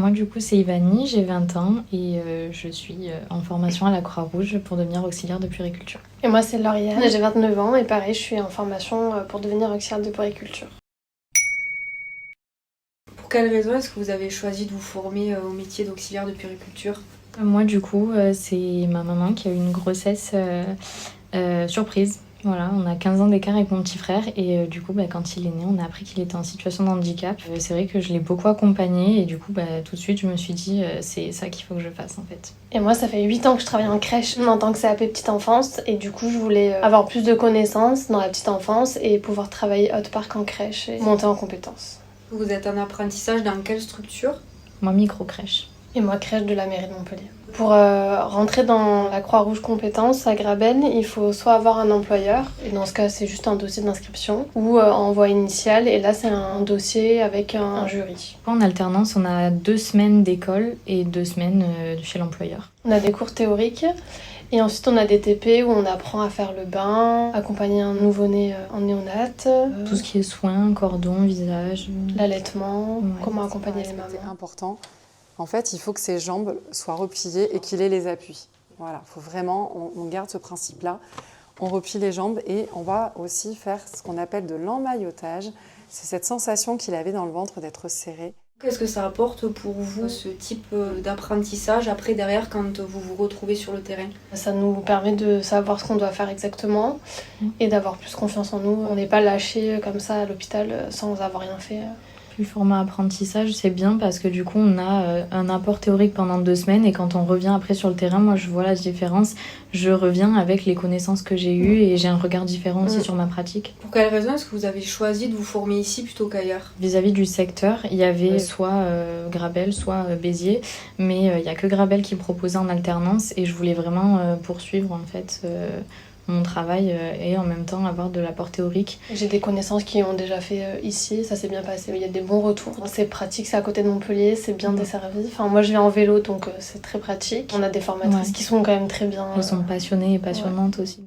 Moi du coup c'est Ivani, j'ai 20 ans et je suis en formation à la Croix-Rouge pour devenir auxiliaire de puériculture. Et moi c'est Lauriane, j'ai 29 ans et pareil je suis en formation pour devenir auxiliaire de puériculture. Pour quelles raisons est-ce que vous avez choisi de vous former au métier d'auxiliaire de puériculture ? Moi du coup c'est ma maman qui a eu une grossesse surprise. Voilà, on a 15 ans d'écart avec mon petit frère et du coup quand il est né on a appris qu'il était en situation de handicap. C'est vrai que je l'ai beaucoup accompagné et du coup tout de suite je me suis dit c'est ça qu'il faut que je fasse en fait. Et moi ça fait 8 ans que je travaille en crèche en tant que CAP petite enfance et du coup je voulais avoir plus de connaissances dans la petite enfance et pouvoir travailler autre part qu'en crèche et monter en compétences. Vous êtes en apprentissage dans quelle structure ? Moi micro-crèche. Et moi crèche de la mairie de Montpellier. Pour rentrer dans la Croix-Rouge compétences à Graben, il faut soit avoir un employeur, et dans ce cas c'est juste un dossier d'inscription, ou en voie initiale, et là c'est un dossier avec un jury. En alternance, on a 2 semaines d'école et 2 semaines chez l'employeur. On a des cours théoriques, et ensuite on a des TP où on apprend à faire le bain, accompagner un nouveau-né en néonate. Tout ce qui est soins, cordon, visage. L'allaitement, comment accompagner les mamans. C'est important. En fait, il faut que ses jambes soient repliées et qu'il ait les appuis. Voilà, il faut vraiment, on garde ce principe-là. On replie les jambes et on va aussi faire ce qu'on appelle de l'emmaillotage. C'est cette sensation qu'il avait dans le ventre d'être serré. Qu'est-ce que ça apporte pour vous, ce type d'apprentissage, après, derrière, quand vous vous retrouvez sur le terrain ? Ça nous permet de savoir ce qu'on doit faire exactement et d'avoir plus confiance en nous. On n'est pas lâché comme ça à l'hôpital sans avoir rien fait. Le format apprentissage, c'est bien parce que du coup, on a un apport théorique pendant 2 semaines et quand on revient après sur le terrain, moi, je vois la différence. Je reviens avec les connaissances que j'ai eues et j'ai un regard différent aussi sur ma pratique. Pour quelle raison est-ce que vous avez choisi de vous former ici plutôt qu'ailleurs ? Vis-à-vis du secteur, il y avait soit Grabel, soit Béziers, mais il n'y a que Grabel qui proposait en alternance et je voulais vraiment poursuivre en fait mon travail et en même temps avoir de l'apport théorique. J'ai des connaissances qui ont déjà fait ici, ça s'est bien passé, il y a des bons retours. C'est pratique, c'est à côté de Montpellier, c'est bien desservi. Enfin, moi je vais en vélo donc c'est très pratique. On a des formatrices qui sont quand même très bien. Elles sont passionnées et passionnantes aussi.